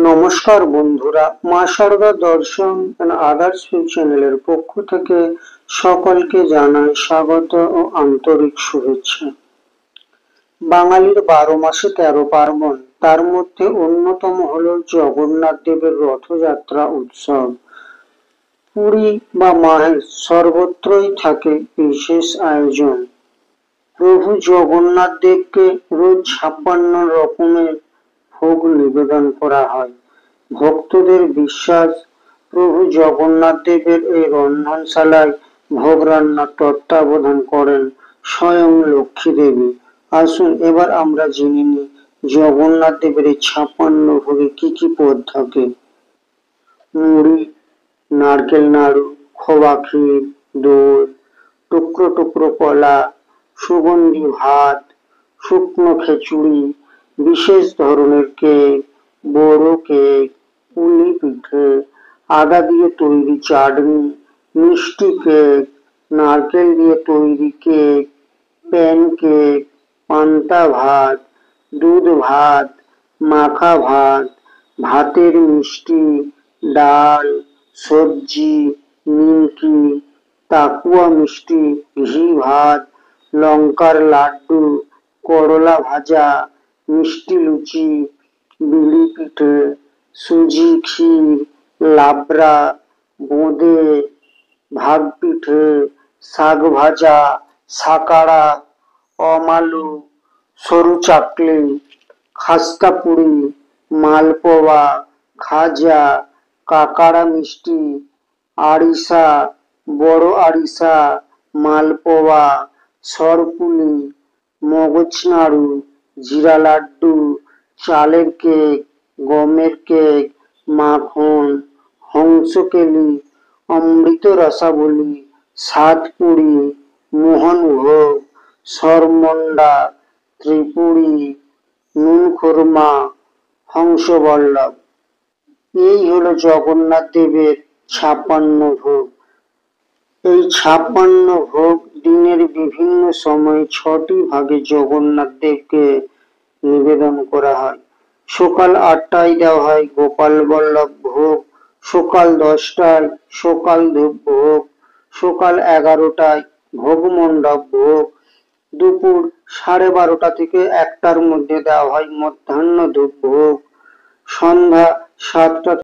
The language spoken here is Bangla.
নমস্কার বন্ধুরা, মা শারদা দর্শন এন্ড আদার্স চ্যানেলের পক্ষ থেকে সকলকে জানাই স্বাগত ও আন্তরিক শুভেচ্ছা। বাঙালির 12 মাসে 13 পার্বণ, তার মধ্যে অন্যতম হলো জগন্নাথ দেবের রথযাত্রা উৎসব। পুরী বা মাহেশ সর্বত্রই থাকে বিশেষ আয়োজন। প্রভু জগন্নাথ দেবকে রোজ 56 রকমের ভোগ নিবেদন করা হয়। ভক্তদের বিশ্বাস, প্রভু জগন্নাথ দেবের এই রন্ধনশালায় ভোগ রান্নার তত্ত্বাবধান করেন স্বয়ং লক্ষ্মী দেবী। আসুন এবার আমরা জেনে নিই জগন্নাথ দেবের এই 56 ভোগে কি কি পদ থাকে। মুড়ি, নারকেল নাড়ু, খোয়া ক্ষীর, দই, টুকরো টুকরো কলা, সুগন্ধি ভাত, শুকনো খিচুড়ি, বিশেষ ধরনের কেক, বড় কেক, পুলি পিঠে, আদা দিয়ে তৈরি চাটনি, মিষ্টি কেক, নারকেল দিয়ে তৈরি কেক, প্যান কেক, পান্তা ভাত, দুধ ভাত, মাখা ভাত, ভাতের মিষ্টি, ডাল, সবজি, নিমকি, তাকুয়া মিষ্টি, ঘি ভাত, লঙ্কার লাড্ডু, করলা ভাজা, মিষ্টি লুচি, বিলি পিঠে, সুজি ক্ষীর, লাবড়া, বোঁদে, ভাগ পিঠে, শাক ভাজা, সাকাড়া, অমালু, সরু চাকলি, খাস্তা পুরি, মালপোয়া, খাজা, কাকাড়া মিষ্টি, আরিসা, বড় আরিসা, মালপোয়া, সরপুলি, মগজ নাড়ু, জিরা লাড্ডু, চালের কেক, গমের কেক, মাখন, হংসকেলি, অমৃত রসাবলি, সাতপুরি, মোহনভোগ, সরমন্ডা, ত্রিপুরি, নুন খুরমা, হংসবল্লভ। এই হলো জগন্নাথ দেবের 56 ভোগ। এই 56 ভোগ দিনের বিভিন্ন সময়ে 6টি ভাগে জগন্নাথ দেবকে নিবেদন করা হয়। সকাল 8টায় দেওয়া হয় গোপাল বল্লভ ভোগ, সকাল 10টায় সকাল ধূপ ভোগ, সকাল 11টায় ভোগ মণ্ডপ ভোগ, দুপুর 12:30 থেকে 1টার মধ্যে দেওয়া হয় মধ্যাহ্ন ধূপ ভোগ, সন্ধ্যা 7টা